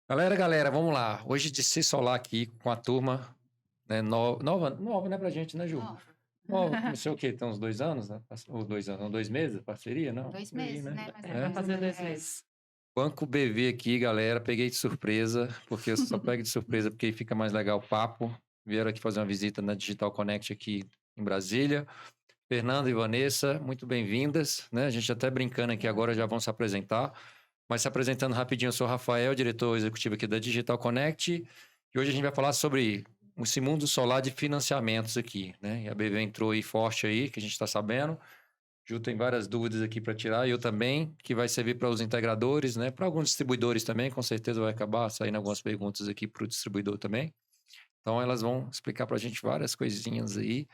Galera, vamos lá. Hoje de se solar aqui com a turma, né, nova, né, pra gente, né, Ju? Nova. Nova, começou o quê? Tem uns 2 anos, né? Ou 2 anos, não, 2 meses, parceria, não? Dois Por aí, meses, né? né? Mais ou É. Vai menos. fazer 2 meses. Banco BV aqui, galera, peguei de surpresa, porque eu só pego de surpresa porque aí fica mais legal o papo. Vieram aqui fazer uma visita na Digital Connect aqui em Brasília. Fernanda e Vanessa, muito bem-vindas, né? A gente até brincando aqui agora, já vão se apresentar. Mas se apresentando rapidinho, eu sou o Rafael, diretor executivo aqui da Digital Connect. E hoje a gente vai falar sobre esse mundo solar de financiamentos aqui, né? E a BV entrou aí forte aí, que a gente está sabendo. Ju tem várias dúvidas aqui para tirar, e eu também, que vai servir para os integradores, né? Para alguns distribuidores também, com certeza vai acabar saindo algumas perguntas aqui para o distribuidor também. Então elas vão explicar para a gente várias coisinhas aí.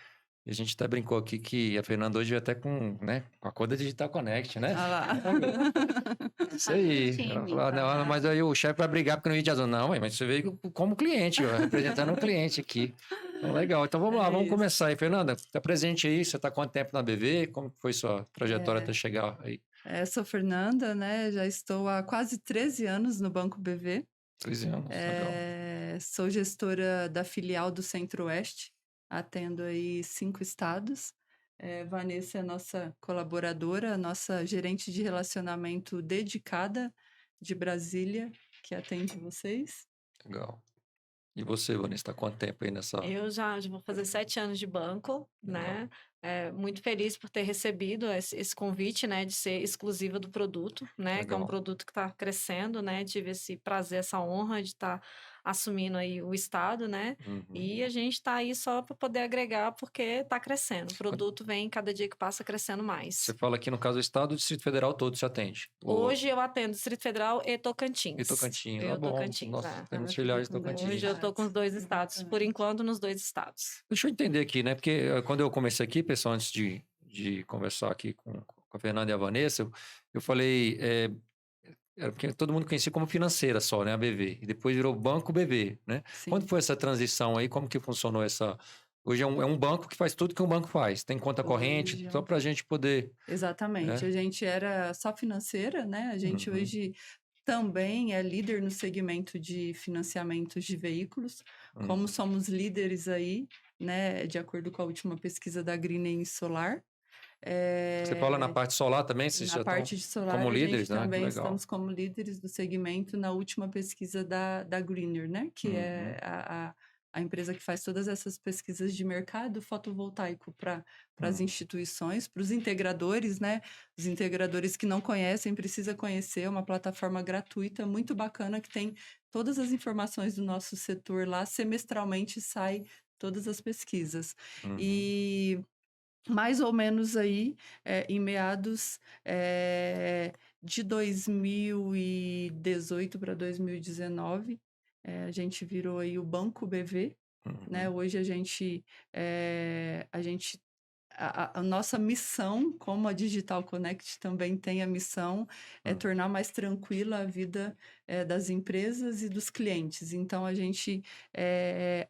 E a gente até brincou aqui que a Fernanda hoje veio até com, né, com a cor da Digital Connect, né? Olha lá. Isso aí. Ela Time. falou, não, mas aí o chefe vai brigar porque não ia de azul. Não, mas você veio como cliente, ó, representando um cliente aqui. Então, legal. Então vamos lá, vamos isso. começar aí. Fernanda, tá presente aí, você está quanto tempo na BV? Como foi sua trajetória até chegar aí? Sou Fernanda, né? Já estou há quase 13 anos no Banco BV. 13 anos, legal. Sou gestora da filial do Centro-Oeste, atendo aí 5 estados. Vanessa é nossa colaboradora, nossa gerente de relacionamento dedicada de Brasília, que atende vocês. Legal. E você, Vanessa, está quanto tempo aí nessa... Eu já vou fazer 7 anos de banco, né? Muito feliz por ter recebido esse convite, né? De ser exclusiva do produto, né? Que é um Legal. produto que está crescendo, né? Tive esse prazer, essa honra de estar assumindo aí o estado, né? Uhum. E a gente está aí só para poder agregar, porque está crescendo. O produto vem, cada dia que passa, crescendo mais. Você fala aqui no caso do Estado, o Distrito Federal todo se atende. Hoje eu atendo Distrito Federal e Tocantins. E Tocantins, Eu bom. Tocantins, Nós temos filiais de Tocantins. Hoje eu estou com os 2 estados, por enquanto nos 2 estados. Deixa eu entender aqui, né? Porque quando eu comecei aqui, pessoal, antes de conversar aqui com a Fernanda e a Vanessa, eu falei, era porque todo mundo conhecia como financeira só, né? A BV. E depois virou Banco BV, né? Sim. Quando foi essa transição aí? Como que funcionou essa... Hoje é um banco que faz tudo que um banco faz. Tem conta corrente, só para a gente poder... Exatamente. A gente era só financeira, né? A gente hoje também é líder no segmento de financiamentos de veículos. Como somos líderes aí, né? De acordo com a última pesquisa da Green Solar. Você fala na parte solar também? Vocês já Na parte de solar, como a líderes, gente né? também Legal. estamos como líderes do segmento na última pesquisa da Greener, né? Que é a empresa que faz todas essas pesquisas de mercado fotovoltaico para as instituições, para os integradores, né? Os integradores que não conhecem, precisa conhecer, uma plataforma gratuita, muito bacana, que tem todas as informações do nosso setor lá, semestralmente sai todas as pesquisas. E mais ou menos aí, em meados de 2018 para 2019, a gente virou aí o Banco BV, né? Hoje a nossa missão, como a Digital Connect também tem a missão, é tornar mais tranquila a vida das empresas e dos clientes. Então, a gente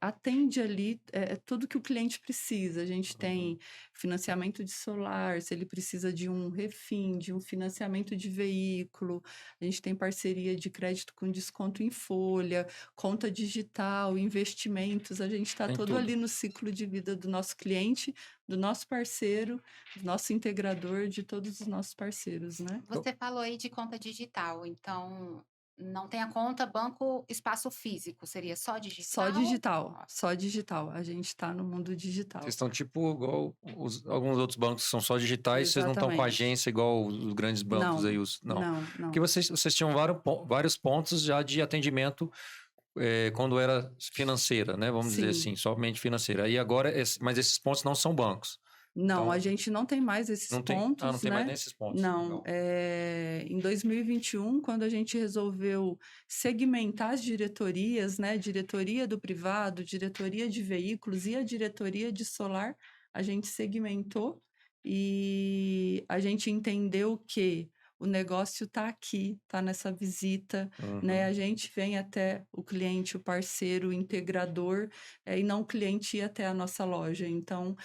atende ali tudo que o cliente precisa. A gente tem financiamento de solar, se ele precisa de um refim, de um financiamento de veículo. A gente tem parceria de crédito com desconto em folha, conta digital, investimentos. A gente está todo ali no ciclo de vida do nosso cliente, do nosso parceiro, do nosso integrador, de todos os nossos parceiros, né? Você falou aí de conta digital, então não tem a conta banco espaço físico, seria só digital? Só digital, só digital. A gente está no mundo digital. Vocês estão tipo igual alguns outros bancos que são só digitais, vocês não estão com agência igual os grandes bancos aí. Não. Porque vocês tinham vários pontos já de atendimento quando era financeira, né? Vamos dizer assim, somente financeira. E agora, mas esses pontos não são bancos. Não, Então, a gente não tem mais esses pontos, não tem né? mais nesses pontos. Não, em 2021, quando a gente resolveu segmentar as diretorias, né? Diretoria do privado, diretoria de veículos e a diretoria de solar, a gente segmentou e a gente entendeu que o negócio está aqui, está nessa visita, né? Uhum. A gente vem até o cliente, o parceiro, o integrador, e não o cliente ir até a nossa loja. Então,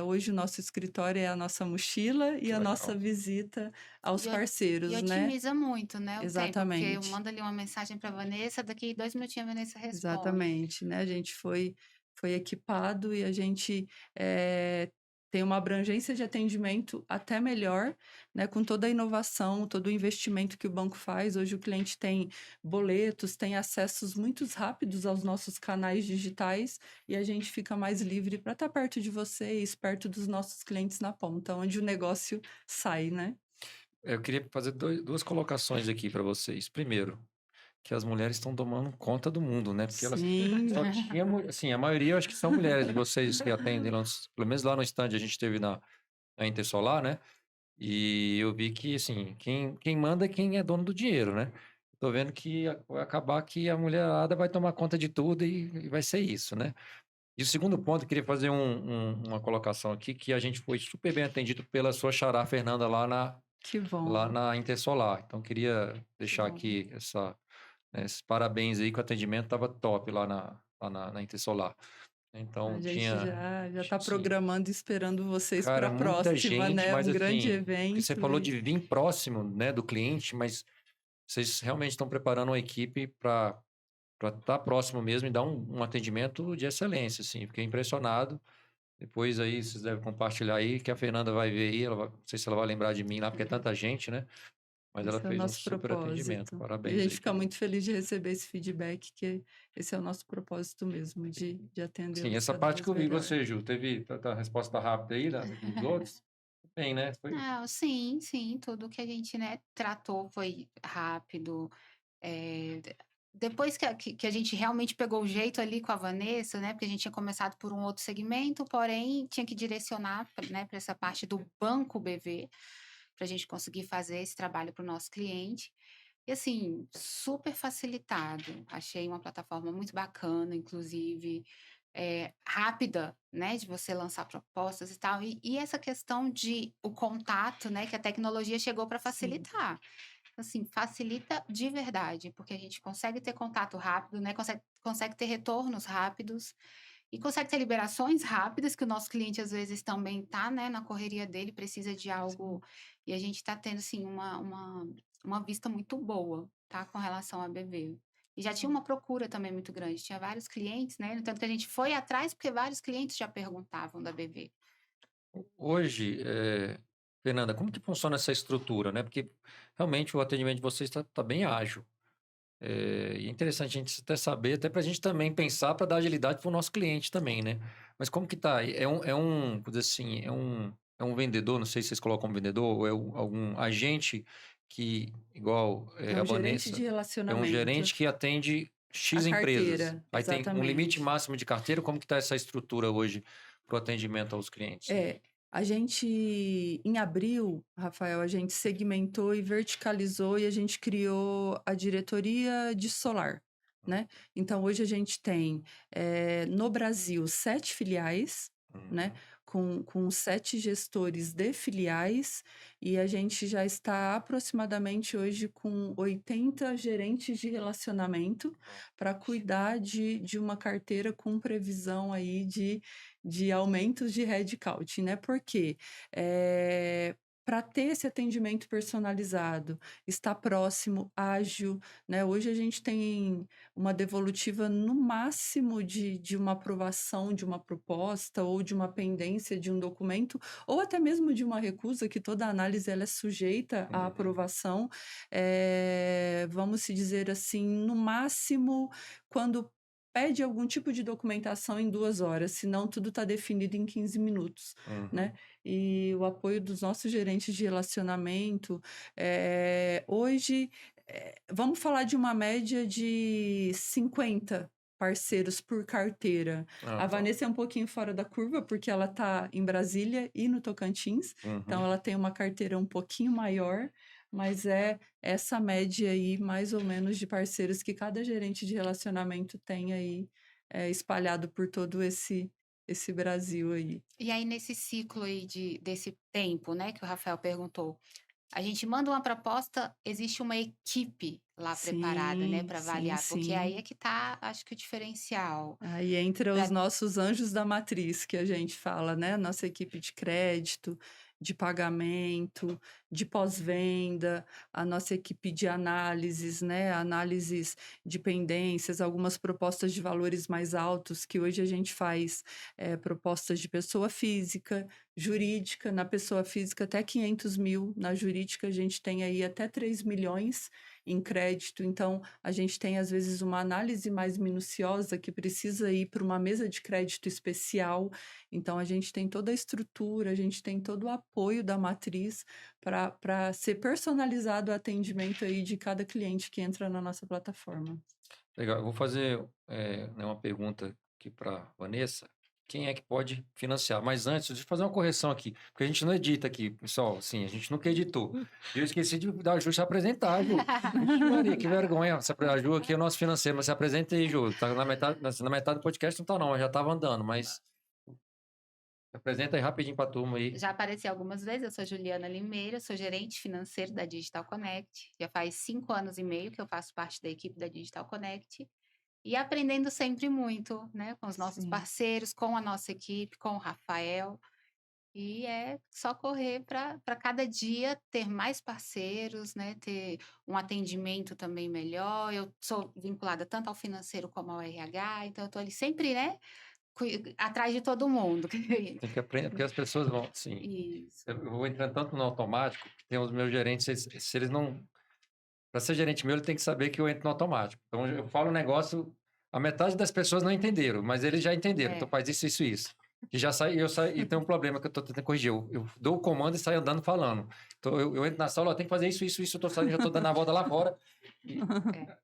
hoje o nosso escritório é a nossa mochila e Que a nossa legal. visita aos E, e parceiros, né? otimiza muito, né, o tempo, porque eu Exatamente. mando ali uma mensagem para Vanessa, daqui 2 minutinhos a Vanessa responde. Exatamente, né, a gente foi equipado e a gente, tem uma abrangência de atendimento até melhor, né, com toda a inovação, todo o investimento que o banco faz. Hoje o cliente tem boletos, tem acessos muito rápidos aos nossos canais digitais e a gente fica mais livre para estar perto de vocês, perto dos nossos clientes na ponta, onde o negócio sai, né. Eu queria fazer duas colocações aqui para vocês. Primeiro, que as mulheres estão tomando conta do mundo, né? Porque elas Sim, só tinha, assim, a maioria eu acho que são mulheres de vocês que atendem, pelo menos lá no stand a gente teve na Intersolar, né? E eu vi que, assim, quem manda é quem é dono do dinheiro, né? Tô vendo que vai acabar que a mulherada vai tomar conta de tudo e vai ser isso, né? E o segundo ponto, eu queria fazer uma colocação aqui, que a gente foi super bem atendido pela sua xará Fernanda que lá bom, na Intersolar. Então, queria que deixar bom. aqui esses parabéns aí, que o atendimento estava top lá na Intersolar. A Então, gente já está sim, programando e esperando vocês para cara, a muita próxima, gente, né, mas um grande assim, porque você evento falou e de vir próximo, né, do cliente, mas vocês realmente estão preparando uma equipe para estar próximo mesmo e dar um atendimento de excelência, assim. Fiquei impressionado. Depois aí vocês devem compartilhar aí, que a Fernanda vai ver aí, não sei se ela vai lembrar de mim lá, porque é tanta gente, né? Mas ela esse é o fez um nosso super atendimento. propósito. E a Parabéns gente aí, fica querido. muito feliz de receber esse feedback, que esse é o nosso propósito mesmo, de Sim, atendê-los essa cada parte que vez eu vi melhor. você, Ju, teve a resposta rápida aí dos outros? Tem, né? Foi. Não, sim, sim, tudo que a gente, né, tratou foi rápido. Depois que a gente realmente pegou o jeito ali com a Vanessa, né, porque a gente tinha começado por um outro segmento, porém tinha que direcionar, né, para essa parte do banco BV, para a gente conseguir fazer esse trabalho para o nosso cliente. E assim, super facilitado. Achei uma plataforma muito bacana, inclusive, rápida, né, de você lançar propostas e tal. E essa questão de o contato, né, que a tecnologia chegou para Sim. facilitar. Assim, facilita de verdade, porque a gente consegue ter contato rápido, né, consegue ter retornos rápidos e consegue ter liberações rápidas, que o nosso cliente às vezes também tá, né, na correria dele, precisa de algo, e a gente está tendo, assim, uma vista muito boa, tá, com relação a bebê. E já tinha uma procura também muito grande, tinha vários clientes, né, no tanto que a gente foi atrás, porque vários clientes já perguntavam da bebê. Hoje, Fernanda, como que funciona essa estrutura, né? Porque realmente o atendimento de vocês está bem ágil. E é interessante a gente até saber, até para a gente também pensar para dar agilidade para o nosso cliente também, né? Mas como que tá? Vou dizer assim, é um vendedor, não sei se vocês colocam vendedor, ou é algum agente que, igual É a um gerente de Vanessa, é um relacionamento, gerente que atende a X empresas. carteira, Aí tem um limite exatamente. máximo de carteira, como que está essa estrutura hoje para o atendimento aos clientes? É, a gente em abril, Rafael, a gente segmentou e verticalizou e a gente criou a diretoria de solar, né. Então hoje a gente tem, no Brasil 7 filiais, né, Uhum. com 7 gestores de filiais, e a gente já está aproximadamente hoje com 80 gerentes de relacionamento para cuidar de uma carteira com previsão aí de aumentos de headcount, né, porque, para ter esse atendimento personalizado, estar próximo, ágil, né, hoje a gente tem uma devolutiva no máximo de uma aprovação de uma proposta ou de uma pendência de um documento, ou até mesmo de uma recusa, que toda análise ela é sujeita à Uhum. aprovação, vamos se dizer assim, no máximo, quando pede algum tipo de documentação em 2 horas, senão tudo está definido em 15 minutos, né. Uhum. E o apoio dos nossos gerentes de relacionamento, hoje, vamos falar de uma média de 50 parceiros por carteira. Ah, A tá. Vanessa é um pouquinho fora da curva, porque ela está em Brasília e no Tocantins, então Uhum. ela tem uma carteira um pouquinho maior, mas é essa média aí, mais ou menos, de parceiros que cada gerente de relacionamento tem aí, espalhado por todo esse Brasil aí. E aí nesse ciclo aí desse tempo, né, que o Rafael perguntou, a gente manda uma proposta, existe uma equipe lá preparada, né, Sim, para sim, avaliar, porque aí sim. é que tá, acho que o diferencial. Aí entra os Pra nossos anjos da matriz, que a gente fala, né? Nossa equipe de crédito, de pagamento, de pós-venda, a nossa equipe de análises, né? Análises de pendências, algumas propostas de valores mais altos, que hoje a gente faz propostas de pessoa física, jurídica, na pessoa física até 500 mil, na jurídica a gente tem aí até 3 milhões em crédito, então a gente tem às vezes uma análise mais minuciosa que precisa ir para uma mesa de crédito especial, então a gente tem toda a estrutura, a gente tem todo o apoio da matriz para ser personalizado o atendimento aí de cada cliente que entra na nossa plataforma. Legal, eu vou fazer né, uma pergunta aqui para Vanessa. Quem é que pode financiar? Mas antes, deixa eu fazer uma correção aqui, porque a gente não edita aqui, pessoal. Sim, a gente nunca editou. Eu esqueci de dar a Ju se apresentar, Ju. Vixe, Maria, que vergonha. A Ju aqui é o nosso financeiro, mas se apresenta aí, Ju. Tá na metade do podcast, não tá não, eu já estava andando, mas se apresenta aí rapidinho para a turma aí. Já apareci algumas vezes, eu sou Juliana Limeira, sou gerente financeiro da Digital Connect. Já faz 5 anos e meio que eu faço parte da equipe da Digital Connect. E aprendendo sempre muito, né, com os nossos Sim. parceiros, com a nossa equipe, com o Rafael. E é só correr para cada dia ter mais parceiros, né, ter um atendimento também melhor. Eu sou vinculada tanto ao financeiro como ao RH, então eu estou ali sempre, né, atrás de todo mundo. Tem que aprender, porque as pessoas vão, assim, Isso. eu vou entrando tanto no automático, que tem os meus gerentes, se eles não... Para ser gerente meu, ele tem que saber que eu entro no automático. Então, eu falo um negócio, a metade das pessoas não entenderam, mas eles já entenderam. Então, faz isso, isso, isso. E já sai, e tem um problema que eu estou tentando corrigir. Eu dou o comando e saio andando falando. Então, eu entro na sala, ó, tem que fazer isso, isso, isso, eu tô saindo, já estou dando a volta lá fora.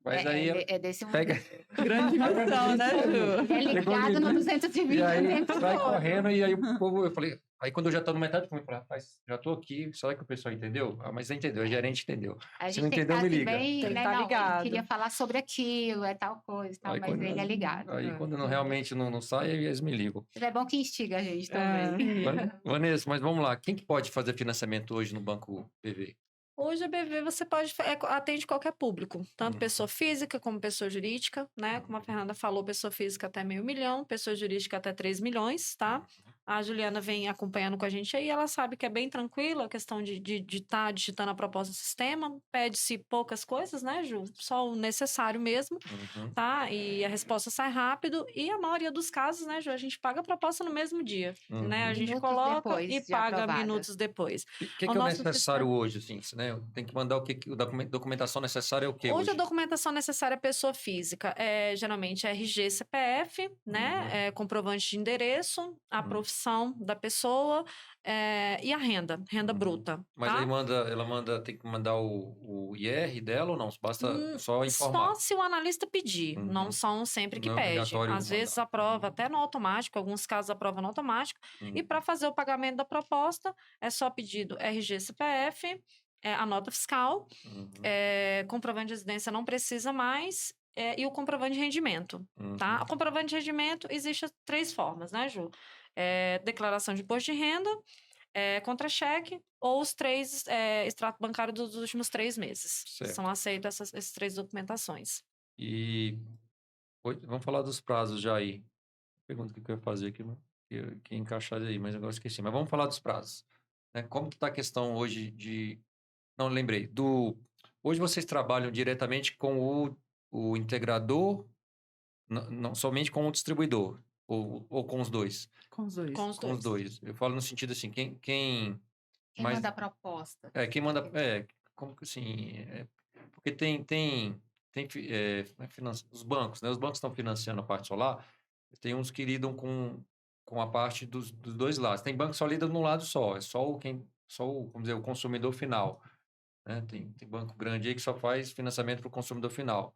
Mas aí É desse pega... Grande missão, né, Ju? É ligado no 220 E aí, o tempo sai todo. correndo, e aí o povo, eu falei... Aí, quando eu já estou no metade, eu falei, rapaz, já estou aqui, será que o pessoal entendeu? Ah, mas entendeu, o gerente entendeu. A Se gente não tem que entendeu, estar me assim liga. bem, Tem que né? estar Não, ele ligado. queria falar sobre aquilo, é tal coisa, tal, Aí, mas ele é ligado. Aí, quando não, É. realmente não sai, aí eles me ligam. Mas é bom que instiga a gente É. também. Vanessa, mas vamos lá. Quem que pode fazer financiamento hoje no Banco PV? Hoje a BV você pode atende qualquer público, tanto pessoa física como pessoa jurídica, né? Como a Fernanda falou, pessoa física até 500 mil, pessoa jurídica até 3 milhões, tá? A Juliana vem acompanhando com a gente aí, ela sabe que é bem tranquila a questão de estar digitando a proposta do sistema, pede-se poucas coisas, né, Ju? Só o necessário mesmo, tá? E a resposta sai rápido e a maioria dos casos, né, Ju, a gente paga a proposta no mesmo dia, né? A gente Minutos coloca depois e de paga aprovada. minutos depois. O que O é o nosso necessário sistema- hoje, assim, né? Tem que mandar o que, documentação necessária é o que Hoje hoje? a documentação necessária é pessoa física, geralmente RG, CPF, né? Comprovante de endereço, a profissão da pessoa e a renda bruta. Mas tá? aí tem que mandar o IR dela ou não? Basta só informar. Só se o analista pedir, não são sempre que Não é pede. obrigatório Às vezes mandar. aprova até no automático, alguns casos aprova no automático. E para fazer o pagamento da proposta, é só pedido RG, CPF, a nota fiscal, comprovante de residência não precisa mais, e o comprovante de rendimento, tá? O comprovante de rendimento existe 3 formas, né, Ju? Declaração de imposto de renda, contra-cheque ou os 3 extrato bancário dos últimos 3 meses. Certo. São aceitas essas 3 documentações. E vamos falar dos prazos já aí. Pergunta que eu ia fazer aqui, que encaixar aí, mas agora esqueci. Mas vamos falar dos prazos. Né? Como que está a questão hoje de... Não, lembrei. Hoje vocês trabalham diretamente com o integrador, não somente com o distribuidor, ou com os dois? Com os dois. Com os dois. Eu falo no sentido assim, quem Quem mais... manda a proposta? Quem manda... como que assim... porque tem os bancos, né? Os bancos estão financiando a parte solar, tem uns que lidam com a parte dos dois lados. Tem banco que só lida num lado só, é vamos dizer, o consumidor final. Né? Tem banco grande aí que só faz financiamento para o consumidor final.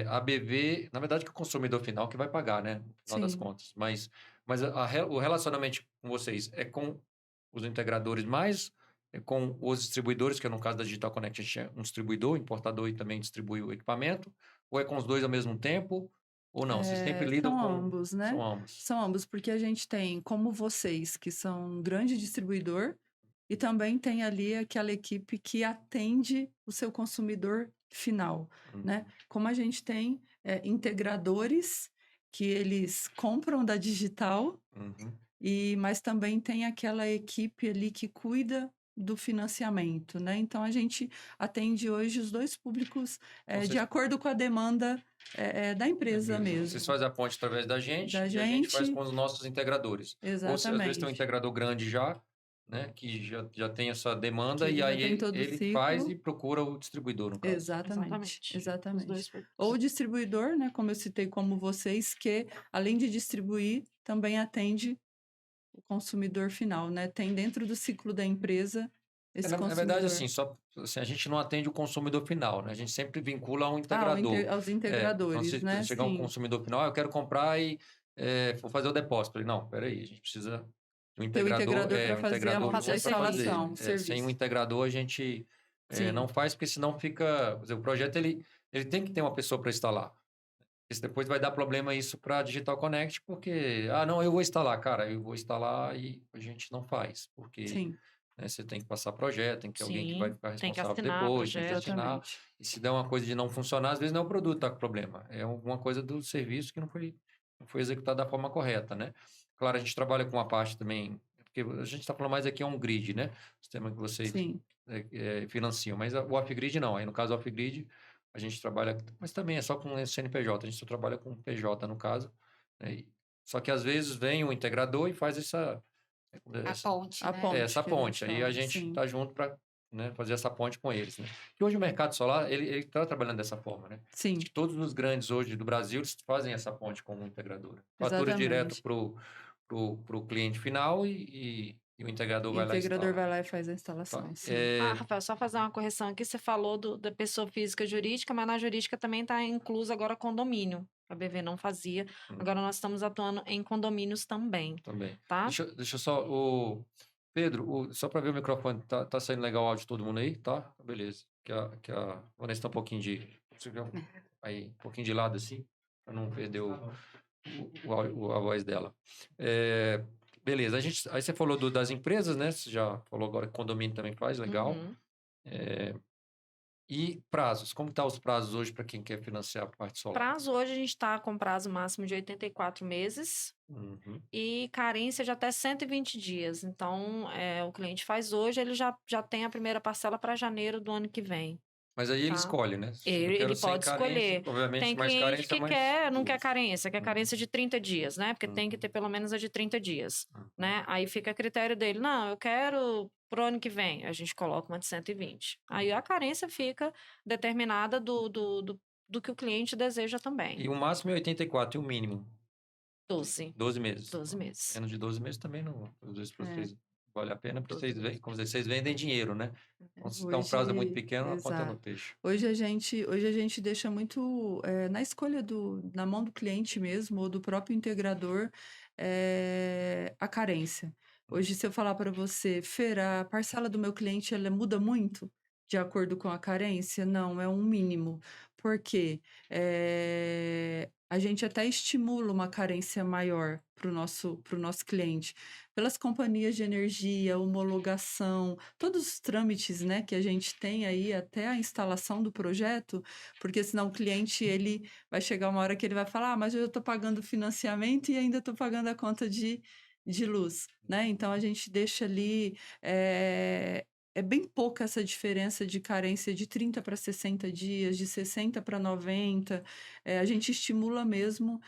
A BV, na verdade, que é o consumidor final que vai pagar, né? No final das Sim. contas. Mas o relacionamento com vocês é com os integradores mais com os distribuidores, que no caso da Digital Connect a gente é um distribuidor, importador e também distribui o equipamento, ou é com os dois ao mesmo tempo, ou não? Vocês sempre lidam São com... ambos, né? São ambos. São ambos, porque a gente tem, como vocês, que são um grande distribuidor, e também tem ali aquela equipe que atende o seu consumidor final, né? Como a gente tem integradores que eles compram da digital, mas também tem aquela equipe ali que cuida do financiamento, né? Então a gente atende hoje os dois públicos de acordo com a demanda da empresa mesmo. Vocês fazem a ponte através da gente e a gente faz com os nossos integradores. Exatamente. Ou às vezes tem um integrador grande já, né? Que já tem essa demanda e aí ele faz e procura o distribuidor, no caso. Exatamente. Os dois Ou o distribuidor, né? Como eu citei, como vocês, que além de distribuir, também atende o consumidor final, né? Tem dentro do ciclo da empresa esse consumidor. Na verdade, assim, a gente não atende o consumidor final, né? A gente sempre vincula a um integrador. Aos integradores, então, né? Se chegar um consumidor final, eu quero comprar e vou fazer o depósito. Não, peraí, a gente precisa de um integrador para fazer a instalação. Sem um integrador, a gente não faz, porque senão fica... O projeto, ele tem que ter uma pessoa para instalar. Isso depois vai dar problema isso para Digital Connect, porque, não, eu vou instalar. Cara, eu vou instalar e a gente não faz, porque você tem que passar projeto, tem que ter alguém que vai ficar responsável depois, tem que assinar. E se der uma coisa de não funcionar, às vezes não é o produto que está com problema, é alguma coisa do serviço que não foi executado da forma correta, né? Claro, a gente trabalha com uma parte também, porque a gente está falando mais aqui um grid, né? O sistema que vocês financiam, mas o off-grid não. Aí, no caso, o off-grid, a gente trabalha, mas também é só com CNPJ, a gente só trabalha com PJ, no caso. Né? Só que, às vezes, vem o integrador e faz essa ponte. Essa ponte. Aí a gente está junto para fazer essa ponte com eles. Né? E hoje o mercado solar, ele está trabalhando dessa forma. Né? Sim. Todos os grandes hoje do Brasil, eles fazem essa ponte com o integrador. Fatura direto para o cliente final e o integrador vai lá e instala. O integrador vai lá e faz a instalação. Rafael, só fazer uma correção aqui. Você falou da pessoa física e jurídica, mas na jurídica também está incluso agora condomínio. A BV não fazia. Agora nós estamos atuando em condomínios também. Tá? Deixa eu só... Pedro, só para ver o microfone, tá saindo legal o áudio de todo mundo aí? Tá? Beleza. Que a Vanessa tá um pouquinho um pouquinho de lado assim, para não perder a voz dela. Beleza, aí você falou das empresas, né? Você já falou agora que condomínio também faz, legal. E prazos, como estão os prazos hoje para quem quer financiar a parte solar? Prazo hoje a gente está com prazo máximo de 84 meses e carência de até 120 dias. Então, o cliente faz hoje, ele já tem a primeira parcela para janeiro do ano que vem. Mas aí ele escolhe, né? Ele pode escolher. Obviamente, tem mais cliente carência, que não quer carência, quer carência de 30 dias, né? Porque tem que ter pelo menos a de 30 dias, né? Aí fica a critério dele. Não, eu quero pro ano que vem. A gente coloca uma de 120. Aí a carência fica determinada do que o cliente deseja também. E o máximo é 84 e o mínimo? 12. 12 meses. 12 meses. Menos de 12 meses também não. Os dois para vocês vale a pena, porque vocês vendem dinheiro, né? Então, se dá um prazo muito pequeno, a conta não fecha. Hoje a gente deixa muito na escolha na mão do cliente mesmo, ou do próprio integrador, a carência. Hoje, se eu falar para você, Fer, a parcela do meu cliente, ela muda muito de acordo com a carência? Não, é um mínimo. Por quê? A gente até estimula uma carência maior para o nosso cliente. Pelas companhias de energia, homologação, todos os trâmites, né, que a gente tem aí até a instalação do projeto, porque senão o cliente ele vai chegar uma hora que ele vai falar, mas eu estou pagando financiamento e ainda estou pagando a conta de luz, né? Então a gente deixa ali... É bem pouca essa diferença de carência de 30 para 60 dias, de 60 para 90. A gente estimula mesmo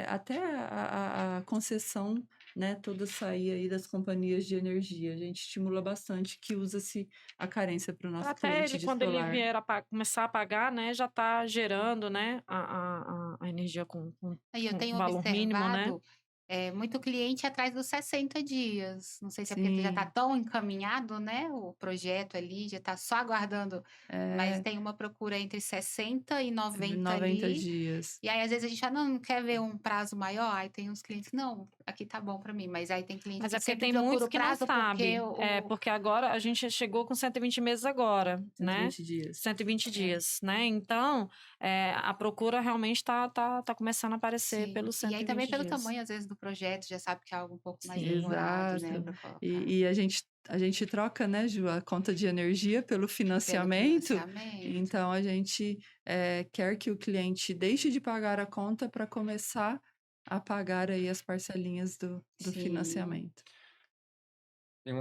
até a concessão, né, toda sair aí das companhias de energia. A gente estimula bastante que usa-se a carência para o nosso cliente de quando solar. ele vier começar a pagar, né, já está gerando, né, a energia com Aí eu tenho valor mínimo, né? Muito cliente atrás dos 60 dias. Não sei se é porque já está tão encaminhado, né? O projeto ali já está só aguardando. Mas tem uma procura entre 60 e 90 ali. dias. E aí, às vezes, a gente fala, não quer ver um prazo maior? Aí tem uns clientes, não, aqui tá bom para mim. Mas aí tem clientes que sempre tem muitos procura o que não prazo sabem. Porque agora a gente chegou com 120 meses agora, 120 né? dias. 120 dias, né? Então, a procura realmente tá começando a aparecer pelos 120 dias. E aí também pelo tamanho, às vezes, do projeto, já sabe que é algo um pouco mais demorado, né, Exato. para colocar. E a gente troca, né, Ju, a conta de energia pelo Pelo financiamento. financiamento. Então, a gente quer que o cliente deixe de pagar a conta para começar a pagar aí as parcelinhas do Sim. financiamento. Tem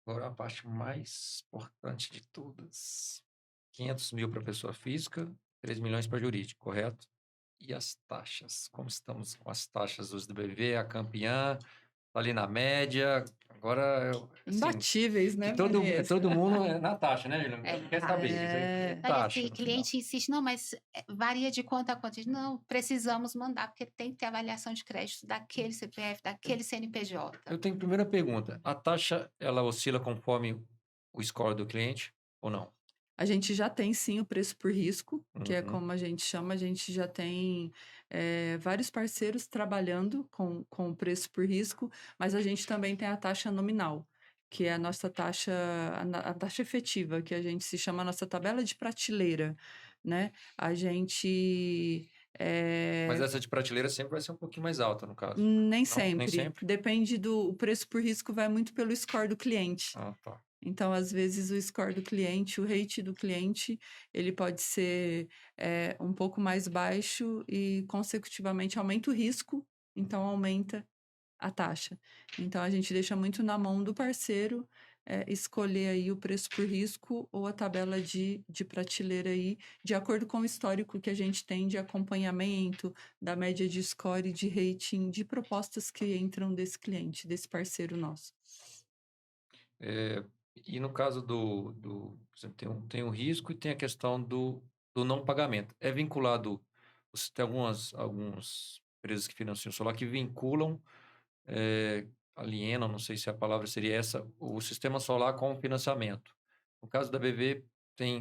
agora a parte mais importante de todas. 500 mil para pessoa física, 3 milhões para jurídico, correto? E as taxas? Como estamos com as taxas dos do BV? A campeã tá ali na média. Agora, assim, Imbatíveis, né, que todo Vanessa? mundo é na taxa, né, Juliana? É na Quer taxa. saber? Isso aí É. Olha, taxa assim, no final. cliente insiste, não, mas varia de conta a conta. Eu digo, não, precisamos mandar, porque tem que ter avaliação de crédito daquele CPF, daquele CNPJ. Eu tenho primeira pergunta. A taxa, ela oscila conforme o score do cliente ou não? A gente já tem sim o preço por risco, que é Uhum. como a gente chama, a gente já tem vários parceiros trabalhando com o preço por risco, mas a gente também tem a taxa nominal, que é a nossa taxa, a taxa efetiva, que a gente se chama a nossa tabela de prateleira, né? A gente Mas essa de prateleira sempre vai ser um pouquinho mais alta, no caso. nem Não? Nem sempre, sempre? depende o preço por risco vai muito pelo score do cliente. Ah, tá. Então, às vezes, o score do cliente, o rate do cliente, ele pode ser um pouco mais baixo e, consecutivamente, aumenta o risco, então aumenta a taxa. Então, a gente deixa muito na mão do parceiro escolher aí o preço por risco ou a tabela de prateleira aí, de acordo com o histórico que a gente tem de acompanhamento, da média de score, de rating, de propostas que entram desse cliente, desse parceiro nosso. E no caso por exemplo, tem um risco e tem a questão do não pagamento. É vinculado, você tem algumas empresas que financiam o solar que vinculam, alienam, não sei se a palavra seria essa, o sistema solar com o financiamento. No caso da BV,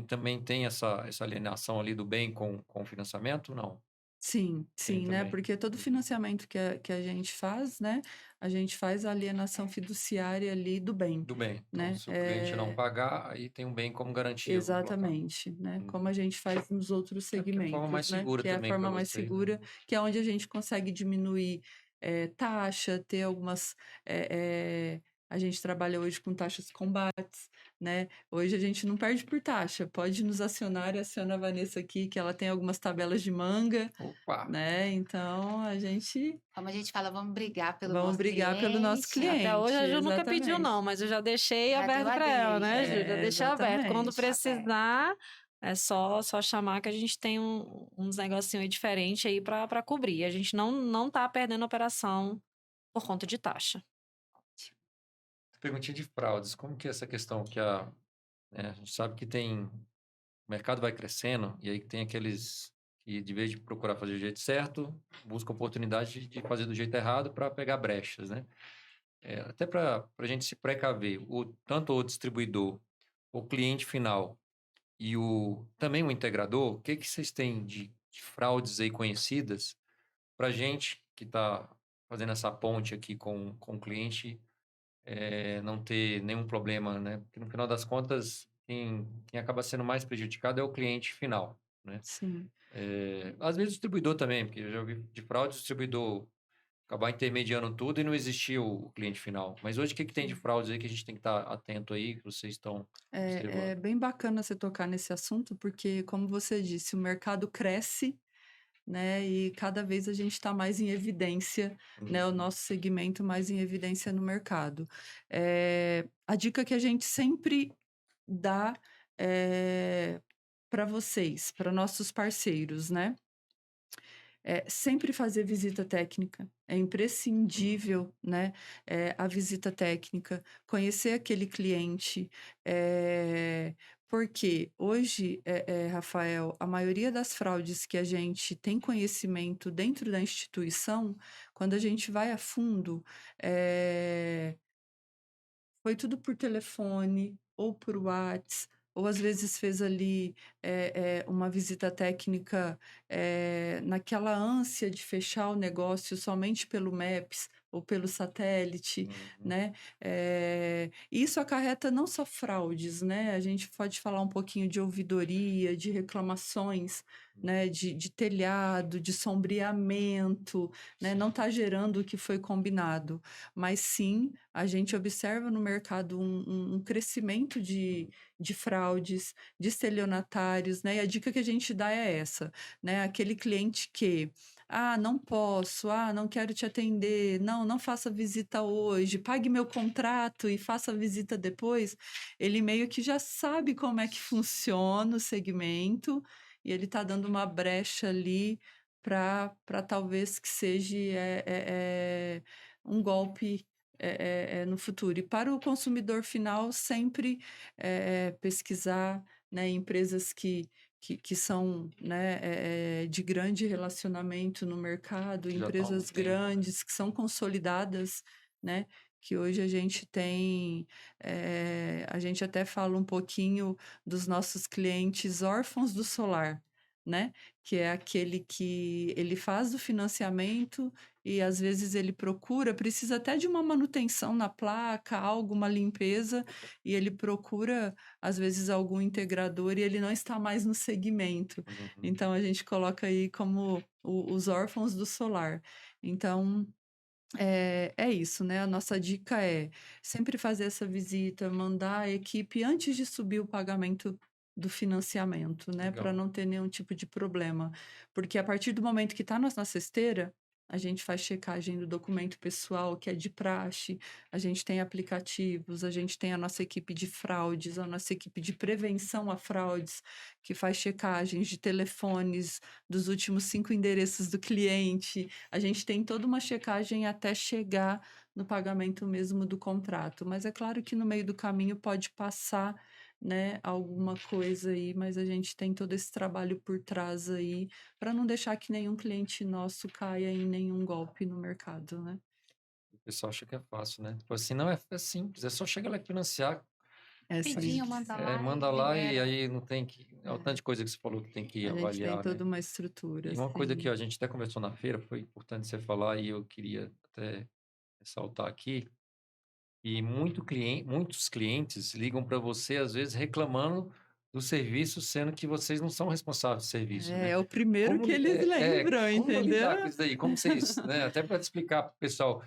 também tem essa alienação ali do bem com o financiamento? Não, Sim, tem sim, né? também. Porque todo financiamento que a gente faz, né? A gente faz a alienação fiduciária ali do bem, Do bem. Então, né? se o cliente não pagar, aí tem um bem como garantia, eu vou colocar. Exatamente, né? Como Uhum. a gente faz nos outros Porque é a forma mais segmentos, né? segura Que é a também para forma mais vocês, né? segura, que é onde a gente consegue diminuir taxa, ter algumas. A gente trabalha hoje com taxas combates, né? Hoje a gente não perde por taxa. Pode nos acionar, aciona a Vanessa aqui, que ela tem algumas tabelas de manga, Opa! né? Então a gente Como a gente fala, vamos brigar pelo vamos nosso brigar pelo nosso cliente. Até hoje a cliente, Ju nunca pediu, exatamente. não, mas eu já deixei Já deu aberto a para ela, né, deixa. Ju? Já deixei aberto. Quando Exatamente. precisar, é só chamar que a gente tem uns negocinhos aí diferentes aí para cobrir. A gente não tá perdendo operação por conta de taxa. Perguntinha de fraudes. Como que é essa questão né, a gente sabe que o mercado vai crescendo e aí tem aqueles que, de vez de procurar fazer do jeito certo, busca oportunidade de fazer do jeito errado para pegar brechas, né? Até para a gente se precaver, tanto o distribuidor, o cliente final e também o integrador, o que vocês têm de fraudes aí conhecidas para a gente que está fazendo essa ponte aqui com o cliente não ter nenhum problema, né? Porque no final das contas, quem acaba sendo mais prejudicado é o cliente final, né? Sim. Às vezes o distribuidor também, porque eu já ouvi de fraude, o distribuidor acabar intermediando tudo e não existir o cliente final. Mas hoje, o que tem de fraudes aí que a gente tem que estar atento aí, que vocês estão É observando? bem bacana você tocar nesse assunto, porque, como você disse, o mercado cresce, né? E cada vez a gente está mais em evidência, né? O nosso segmento mais em evidência no mercado. A dica que a gente sempre dá para vocês, para nossos parceiros, né? Sempre fazer visita técnica. É imprescindível, né? A visita técnica, conhecer aquele cliente. Porque hoje, Rafael, a maioria das fraudes que a gente tem conhecimento dentro da instituição, quando a gente vai a fundo, foi tudo por telefone ou por WhatsApp, ou às vezes fez ali uma visita técnica naquela ânsia de fechar o negócio somente pelo Maps, ou pelo satélite, Uhum. né? Isso acarreta não só fraudes, né? A gente pode falar um pouquinho de ouvidoria, de reclamações, né? De telhado, de sombreamento, né? Não está gerando o que foi combinado, mas sim a gente observa no mercado um crescimento de fraudes, de estelionatários, né? E a dica que a gente dá é essa, né? Aquele cliente que não posso, não quero te atender, não faça visita hoje, pague meu contrato e faça a visita depois. Ele meio que já sabe como é que funciona o segmento e ele está dando uma brecha ali para talvez que seja um golpe no futuro. E para o consumidor final, sempre pesquisar, né, empresas que são, né, de grande relacionamento no mercado, Que já estão há algum empresas tempo, né? grandes que são consolidadas, né, que hoje a gente tem, a gente até fala um pouquinho dos nossos clientes órfãos do solar, né, que é aquele que ele faz o financiamento e às vezes ele precisa até de uma manutenção na placa, alguma limpeza, e ele procura às vezes algum integrador e ele não está mais no segmento. Uhum. Então a gente coloca aí como os órfãos do solar. Então é isso, né? A nossa dica é sempre fazer essa visita, mandar a equipe antes de subir o pagamento do financiamento, né? Para Legal. não ter nenhum tipo de problema. Porque a partir do momento que está na nossa esteira, a gente faz checagem do documento pessoal, que é de praxe, a gente tem aplicativos, a gente tem a nossa equipe de fraudes, a nossa equipe de prevenção a fraudes, que faz checagens de telefones dos últimos 5 endereços do cliente. A gente tem toda uma checagem até chegar no pagamento mesmo do contrato. Mas é claro que no meio do caminho pode passar, né, alguma coisa aí, mas a gente tem todo esse trabalho por trás aí para não deixar que nenhum cliente nosso caia em nenhum golpe no mercado, né? O pessoal acha que é fácil, né? Tipo assim, não é simples, é só chegar lá e financiar, É Rapidinho, simples. manda lá manda e lá e libera. aí não tem que. É o tanto de coisa que você falou que tem que A gente tem avaliar, né? toda uma estrutura, E uma coisa que assim. a gente até conversou na feira, foi importante você falar e eu queria até ressaltar aqui, e muitos clientes ligam para você, às vezes, reclamando do serviço, sendo que vocês não são responsáveis do serviço, né? É o primeiro Como, que eles lembram, como entendeu? lidar com isso daí? Como vocês, né? Até para explicar para o pessoal,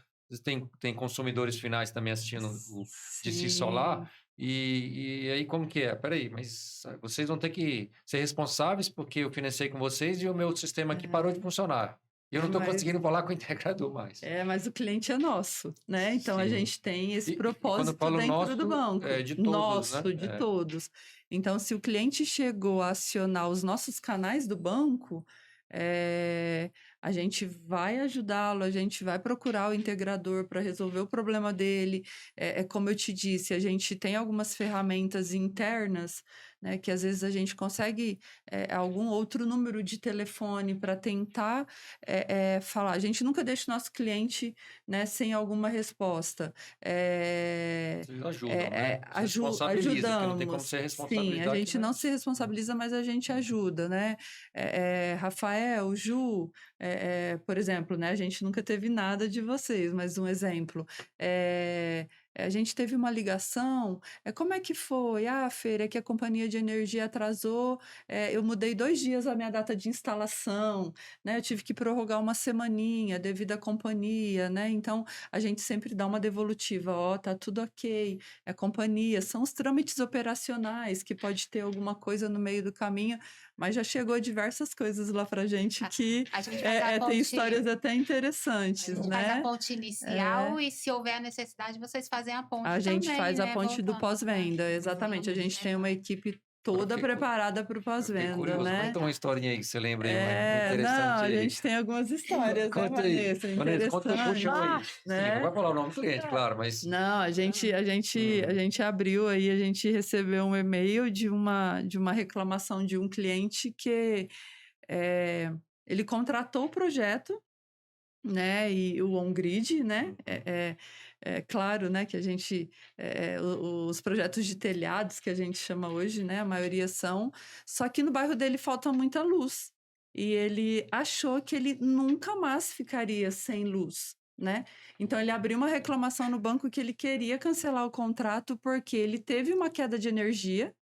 tem consumidores finais também assistindo o de si solar, Sim. e aí como que é? Peraí, mas vocês vão ter que ser responsáveis porque eu financei com vocês e o meu sistema aqui parou de É, funcionar. E eu não estou mas conseguindo falar com o integrador mais. mas o cliente é nosso, né? Então a Sim. gente tem esse E quando eu propósito falo dentro do nosso, é banco, de todos, né? nosso, de todos. Então, se o cliente chegou a acionar os nossos canais do banco, eh, a gente vai ajudá-lo, a gente vai procurar o integrador para resolver o problema dele. Como eu te disse, a gente tem algumas ferramentas internas, né, que às vezes a gente consegue algum outro número de telefone para tentar falar. A gente nunca deixa o nosso cliente, né, sem alguma resposta. Vocês ajudam, né? Você responsabiliza, porque não tem como Ajudamos. você Sim, a responsabilizar que gente não é não se você. responsabiliza, mas a gente ajuda, né? Rafael, Ju, por exemplo, né? A gente nunca teve nada de vocês, mas um exemplo. A gente teve uma ligação. Como é que foi? Feira, que a companhia de energia atrasou. Eu mudei 2 dias a minha data de instalação, né? Eu tive que prorrogar uma semaninha devido à companhia, né? Então, a gente sempre dá uma devolutiva. Tá tudo ok. É a companhia. São os trâmites operacionais que pode ter alguma coisa no meio do caminho, mas já chegou diversas coisas lá pra gente que A gente faz a tem ponte, histórias até a interessantes, gente faz a né? ponte inicial e se houver a necessidade, vocês fazem a A ponte gente também, faz a né? ponte do Voltando para pós-venda, exatamente. A gente tem uma equipe Agora eu toda preparada para o eu fiquei pós-venda, curioso. Conta né? uma historinha aí que você lembra aí, uma Não, interessante a aí. gente tem algumas histórias, né, Conta aí. Vanessa? Vanessa, puxa uma aí. Interessantes, Sim, não né? vai falar o nome do cliente, claro, mas. Não, a Hum, gente abriu aí, a gente recebeu um e-mail de uma reclamação de um cliente que ele contratou o projeto, né, e o on-grid, né, é claro, né, que a gente, os projetos de telhados que a gente chama hoje, né, a maioria são, só que no bairro dele falta muita luz, e ele achou que ele nunca mais ficaria sem luz. né? Então ele abriu uma reclamação no banco que ele queria cancelar o contrato porque ele teve uma queda de energia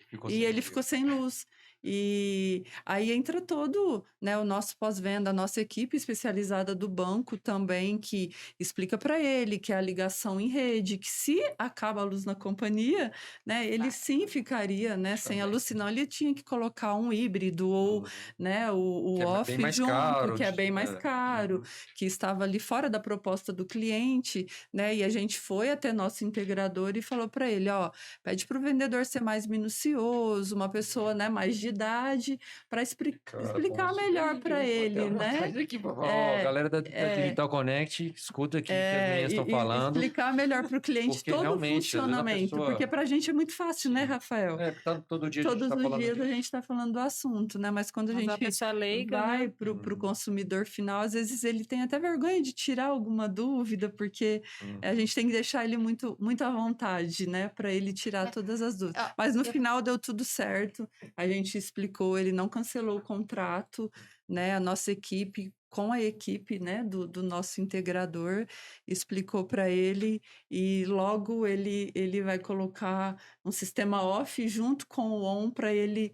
Ficou e sem ele energia. ficou sem luz. E aí entra todo, né, o nosso pós-venda, a nossa equipe especializada do banco também, que explica para ele que é a ligação em rede, que se acaba a luz na companhia, né, ele Vai. sim ficaria, né, sem a Também. luz, senão ele tinha que colocar um híbrido ou, Uhum. né, o Que é bem off mais junto, caro. que é bem mais caro, Uhum. que estava ali fora da proposta do cliente, né, e a gente foi até nosso integrador e falou para ele, ó, pede para o vendedor ser mais minucioso, uma pessoa, né, mais de idade, para Cara, explicar bom, melhor super. para Eu vou até ele, anotar né? isso aqui pra falar. Ó, É, galera da é, Digital Connect, escuta aqui que as meninas estão e falando, explicar melhor para o cliente porque todo o realmente, às vezes a funcionamento, porque pessoa. para a gente é muito fácil, né, Sim. Rafael? É, porque todo dia a gente Todos tá os falando dias a disso. gente está falando do assunto, né? Mas quando a Mas a gente pessoa é leiga, vai né? para o consumidor final, às vezes ele tem até vergonha de tirar alguma dúvida, porque a gente tem que deixar ele muito, muito à vontade, né? Para ele tirar É, todas as dúvidas. ó, Mas no eu- final deu tudo certo, a gente explicou, ele não cancelou o contrato, né? A nossa equipe, com a equipe, né, do nosso integrador, explicou para ele e logo ele vai colocar um sistema off junto com o on para ele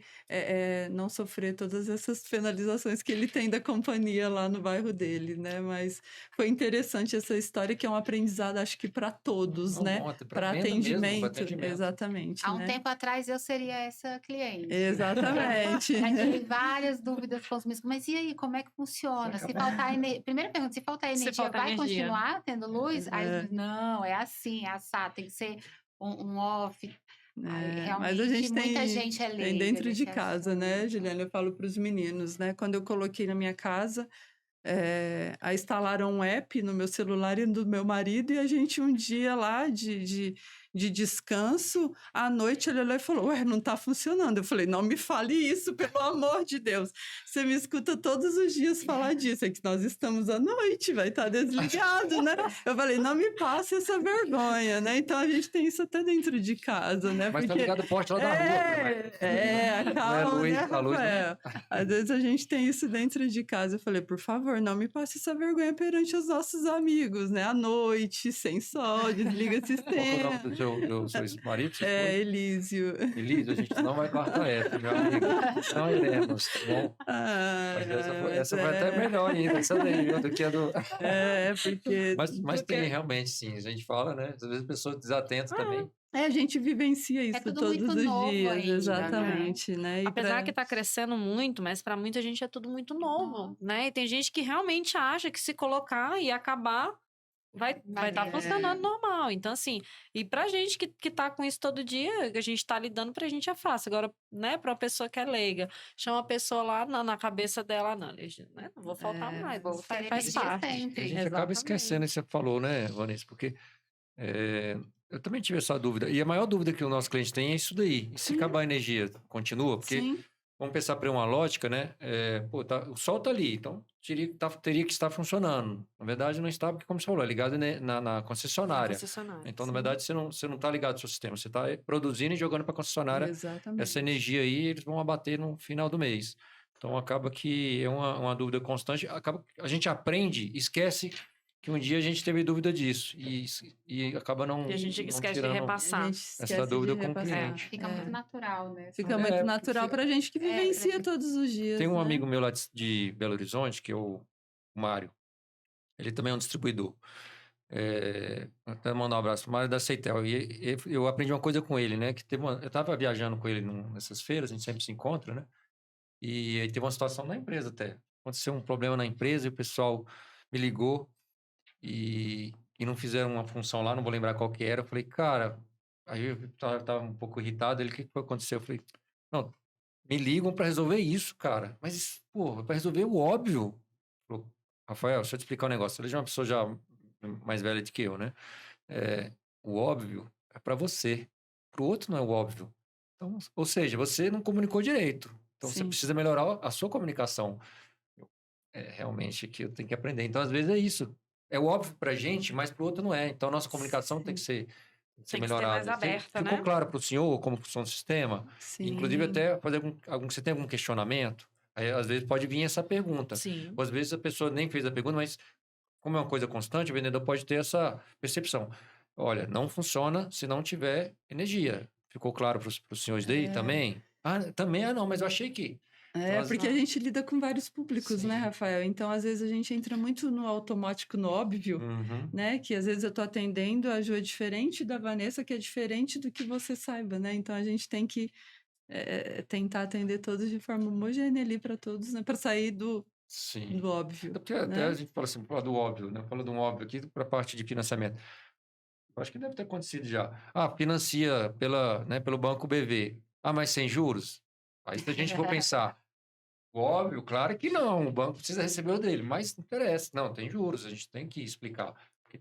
não sofrer todas essas penalizações que ele tem da companhia lá no bairro dele, né? Mas foi interessante essa história, que é um aprendizado, acho que para todos, Não, né? bom, até pra Para venda mesmo, pra atendimento, atendimento. exatamente, há um né? tempo atrás eu seria essa cliente. Exatamente. Já tive várias dúvidas com os meus, mas e aí, como é que funciona? Se faltar energia, primeira pergunta, se faltar Se energia, faltar vai energia. continuar tendo luz? Aí É. eles não, é assim, é assado, tem que ser um off. Aí, Mas a gente realmente, muita gente é tem leiga dentro de nesse casa, né, assunto. Juliana? Eu falo para os meninos, né? Quando eu coloquei na minha casa, aí instalaram um app no meu celular e no do meu marido, e a gente um dia lá de descanso, à noite ele olhou e falou, ué, não tá funcionando. Eu falei, não me fale isso, pelo amor de Deus. Você me escuta todos os dias falar disso, é que nós estamos à noite, vai estar desligado, né? Eu falei, não me passe essa vergonha, né? Então a gente tem isso até dentro de casa, né? Mas tá Porque ligado o poste lá da rua. a calma, luz, né, a luz não- Rafael? Às vezes a gente tem isso dentro de casa. Eu falei, por favor, não me passe essa vergonha perante os nossos amigos, né? À noite, sem sol, desliga o Qual que é o nome sistema. do seu marido? Você É, foi? Elísio. Elisa, a gente não vai cortar essa, meu amigo. Não iremos, tá bom? Mas essa foi até melhor ainda, essa daí, viu, do que a do... porque... Mas tem realmente, sim, a gente fala, né? Às vezes a pessoa desatenta também. a gente vivencia isso tudo todos muito os novo dias, ainda, né? exatamente, né? E Apesar que tá crescendo muito, mas para muita gente é tudo muito novo, né? E tem gente que realmente acha que se colocar e acabar vai estar funcionando normal. Então, assim, e pra gente que tá com isso todo dia, que a gente tá lidando, pra gente é fácil. Agora, né, pra uma pessoa que é leiga, chama a pessoa lá na cabeça dela, não, né? Não vou faltar mais, Querer faz energia parte. A sempre. gente acaba Exatamente. esquecendo isso que você falou, né, Vanessa? Porque eu também tive essa dúvida. E a maior dúvida que o nosso cliente tem é isso daí. E se acabar a energia, continua? Porque Sim, vamos pensar para uma lógica, né? O sol tá ali, então teria que estar funcionando. Na verdade, não está, porque, como você falou, é ligado na concessionária. Concessionária. Então, na verdade, você não está ligado ao seu sistema, você está produzindo e jogando para a concessionária exatamente. essa energia aí, eles vão abater no final do mês. Então, acaba que é uma dúvida constante. A gente aprende, esquece que um dia a gente teve dúvida disso e acaba não E a gente não esquece de tirando repassar. A gente esquece essa dúvida de com o repassar. cliente. Fica muito natural, né? Fica muito natural porque- para a gente que vivencia todos os dias. Tem um né? amigo meu lá de Belo Horizonte, que é o Mário. Ele também é um distribuidor. Até mandar um abraço pro Mário da Seitel. E eu aprendi uma coisa com ele, né? Que eu estava viajando com ele nessas feiras, a gente sempre se encontra, né? E aí teve uma situação na empresa até. Aconteceu um problema na empresa e o pessoal me ligou e não fizeram uma função lá, não vou lembrar qual que era. Eu falei, cara, aí eu tava um pouco irritado. Ele, o que foi que aconteceu? Eu falei, não, me ligam para resolver isso, cara. Mas, pô, para resolver o óbvio. Falou, Rafael, deixa eu te explicar um negócio. Ele já é uma pessoa já mais velha do que eu, né? O óbvio é para você. Para o outro não é o óbvio. Então, ou seja, você não comunicou direito. Então, você Sim. precisa melhorar a sua comunicação. Realmente que eu tenho que aprender. Então, às vezes é isso. É o óbvio pra gente, mas pro outro não é. Então, a nossa comunicação tem que ser Tem que ser melhorada. mais aberta, Ficou né? claro para o senhor como funciona o sistema? Sim. Inclusive, até fazer você tem algum questionamento? Aí, às vezes, pode vir essa pergunta. Sim. Ou, às vezes, a pessoa nem fez a pergunta, mas como é uma coisa constante, o vendedor pode ter essa percepção. Olha, não funciona se não tiver energia. Ficou claro para os senhores daí também? Ah, também? Ah, não, mas eu achei que... Então, Porque a gente lida com vários públicos, né, Sim. Rafael? Então, às vezes, a gente entra muito no automático, no óbvio, Uhum. né? Que às vezes eu tô atendendo, a Ju é diferente da Vanessa, que é diferente do que você saiba, né? Então, a gente tem que tentar atender todos de forma homogênea ali para todos, né? Para sair do Sim. óbvio, Porque até né? a gente fala assim, fala do óbvio, né? Fala de um óbvio aqui para a parte de financiamento. Eu acho que deve ter acontecido já. Ah, financia pelo Banco BV. Ah, mas sem juros? Aí se a gente for pensar, óbvio, claro que não, o banco precisa receber o dele, mas não interessa. Não, tem juros, a gente tem que explicar. Porque,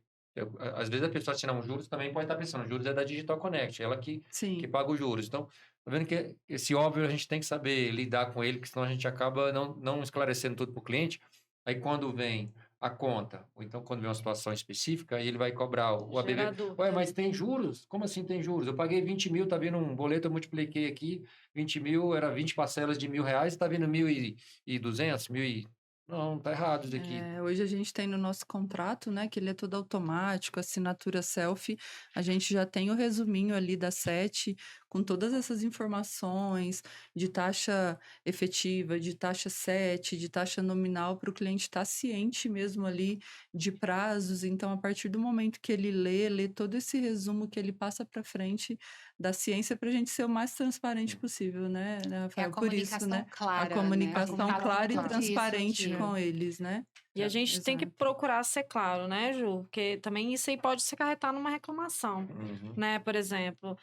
às vezes a pessoa assinar um juros também pode estar pensando, juros é da Digital Connect, ela que Sim. paga os juros. Então, tá vendo que esse óbvio a gente tem que saber lidar com ele, porque senão a gente acaba não esclarecendo tudo para o cliente. Aí quando vem a conta, ou então quando vem uma situação específica, aí ele vai cobrar o ABV. Gera dúvida. Ué, mas tem juros? Como assim tem juros? Eu paguei 20 mil, tá vindo um boleto, eu multipliquei aqui, 20 mil, era 20 parcelas de R$ 1.000, tá vindo 1.200, 1.000 e... Não, tá errado isso aqui. Hoje a gente tem no nosso contrato, né, que ele é todo automático, assinatura selfie, a gente já tem o resuminho ali da SET, com todas essas informações de taxa efetiva, de taxa SET, de taxa nominal, para o cliente estar ciente mesmo ali de prazos. Então, a partir do momento que ele lê todo esse resumo que ele passa para frente da ciência para a gente ser o mais transparente possível, né, É a Rafael? Por isso, comunicação né? clara, A né? A gente comunicação fala clara e muito disso transparente aqui. com eles, né? E a gente tem que Exato. procurar ser claro, né, Ju? Porque também isso aí pode se acarretar numa reclamação, Uhum. né? Por exemplo,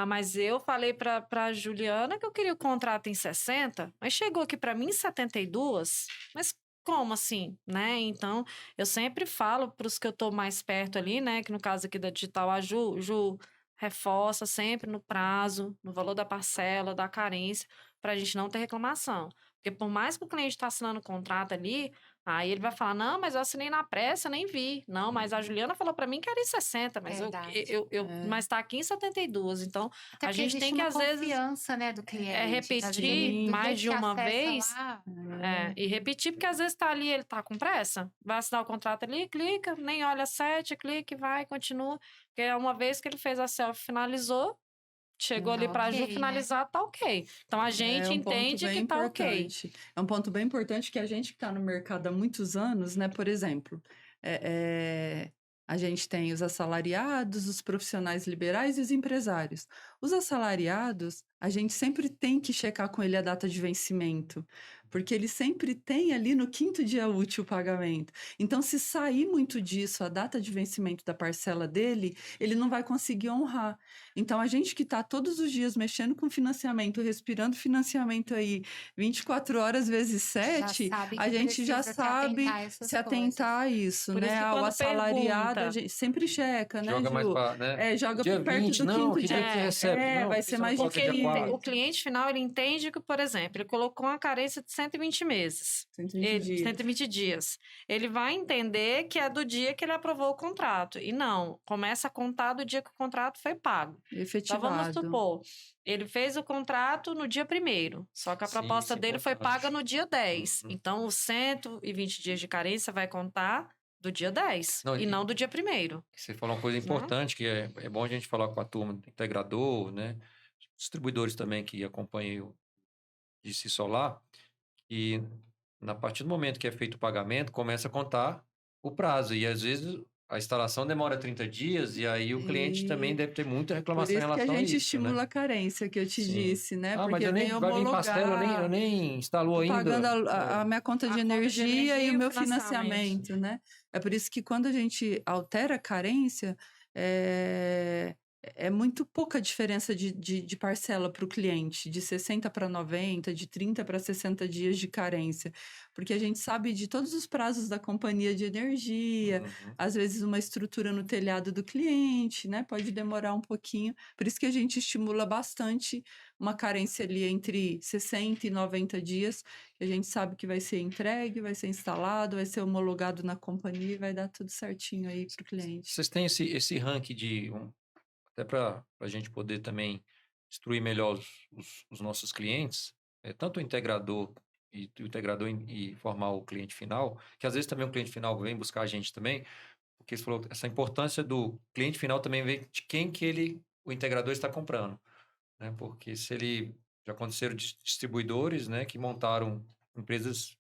mas eu falei pra Juliana que eu queria o contrato em 60, mas chegou aqui para mim em 72. Mas como assim, né? Então, eu sempre falo para os que eu tô mais perto ali, né? Que no caso aqui da Digital, a Ju reforça sempre no prazo, no valor da parcela, da carência, para a gente não ter reclamação. Porque por mais que o cliente está assinando o contrato ali, aí ele vai falar, não, mas eu assinei na pressa, nem vi. Não, mas a Juliana falou para mim que era em 60, mas Verdade. mas tá aqui em 72. Então, Até a porque gente tem existe que, uma às vezes, confiança, né, do cliente. Às vezes repetir ele, do mais jeito de que uma acessa vez. lá, E repetir, porque às vezes tá ali, ele tá com pressa, vai assinar o contrato ali, clica, nem olha 7, clica e vai, continua. Porque uma vez que ele fez a selfie, finalizou, chegou ali para a Ju ok, né? finalizar, tá ok. Então a gente um ponto entende bem que tá ok. importante. É um ponto bem importante que a gente que está no mercado há muitos anos, né? Por exemplo, a gente tem os assalariados, os profissionais liberais e os empresários. Os assalariados, a gente sempre tem que checar com ele a data de vencimento, porque ele sempre tem ali no 5º dia útil o pagamento. Então, se sair muito disso, a data de vencimento da parcela dele, ele não vai conseguir honrar. Então, a gente que está todos os dias mexendo com financiamento, respirando financiamento aí 24 horas vezes 7, sabe a que gente já precisa sabe essas se atentar a isso, Por isso né? que O quando assalariado, a pergunta, gente sempre checa, né, Joga mais Ju? para, né? Joga Dia perto 20, do não, 5º que dia dia. que você recebe? Não, Vai porque ser você não mais coloca porque dia 4. o cliente final, ele entende que, por exemplo, ele colocou uma carência de 120 meses. 120 dias. 120 dias. Ele vai entender que é do dia que ele aprovou o contrato. E não, começa a contar do dia que o contrato foi pago. Então, vamos Efetivado. supor, ele fez o contrato no dia 1º, só que a Sim, proposta isso é dele foi importante. paga no dia 10. Uhum. Então, os 120 dias de carência vai contar do dia 10 Não, e não do dia 1º. Você falou uma coisa importante, que é bom a gente falar com a turma do integrador, né? Distribuidores também que acompanham o DC Solar, e a partir do momento que é feito o pagamento, começa a contar o prazo. E às vezes a instalação demora 30 dias, e aí o cliente também deve ter muita Por reclamação em isso que a relação a gente isso, né? estimula a carência, que eu te Sim. disse, né? Ah, mas Porque vem vai vir parcela, eu homologar, nem instalou tô ainda. pagando a minha conta A de conta de energia energia e e o o meu financiamento. financiamento, né? É por isso que quando a gente altera a carência, é muito pouca diferença de parcela para o cliente, de 60 para 90, de 30 para 60 dias de carência, porque a gente sabe de todos os prazos da companhia de energia, Uhum. às vezes uma estrutura no telhado do cliente, né? Pode demorar um pouquinho, por isso que a gente estimula bastante uma carência ali entre 60 e 90 dias, que a gente sabe que vai ser entregue, vai ser instalado, vai ser homologado na companhia e vai dar tudo certinho aí para o cliente. Vocês têm esse ranking até para a gente poder também instruir melhor os nossos clientes, tanto o integrador e o integrador e formar o cliente final, que às vezes também o cliente final vem buscar a gente também, porque você falou essa importância do cliente final também vem de quem que o integrador está comprando, né? Porque se ele já aconteceram distribuidores, né, que montaram empresas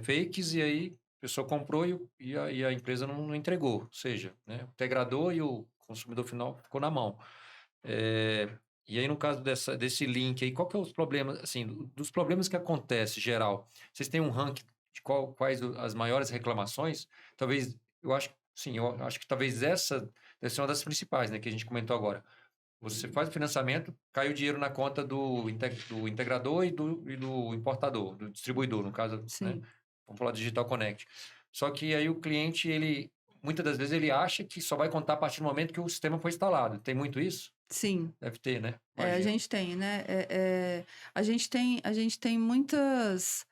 fakes e aí a pessoa comprou e a empresa não entregou, ou seja, né, o integrador e o consumidor final ficou na mão. E aí, no caso desse link aí, qual que é os problemas, assim, dos problemas que acontece geral? Vocês têm um ranking de quais as maiores reclamações? Talvez, eu acho, sim, eu acho que talvez essa deve ser uma das principais, né, que a gente comentou agora. Você faz o financiamento, cai o dinheiro na conta do integrador e do importador, do distribuidor, no caso, né? Sim. Vamos falar Digital Connect. Só que aí o cliente, muitas das vezes ele acha que só vai contar a partir do momento que o sistema foi instalado. Tem muito isso? Sim. Deve ter, né? A Imagino. gente tem, né? A gente tem muitas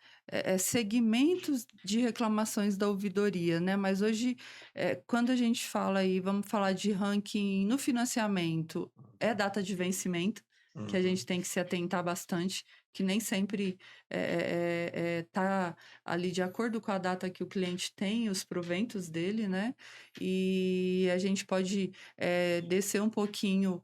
segmentos de reclamações da ouvidoria, né? Mas hoje, quando a gente fala aí, vamos falar de ranking no financiamento, é data de vencimento, que a gente tem que se atentar bastante, que nem sempre tá ali de acordo com a data que o cliente tem, os proventos dele, né? E a gente pode descer um pouquinho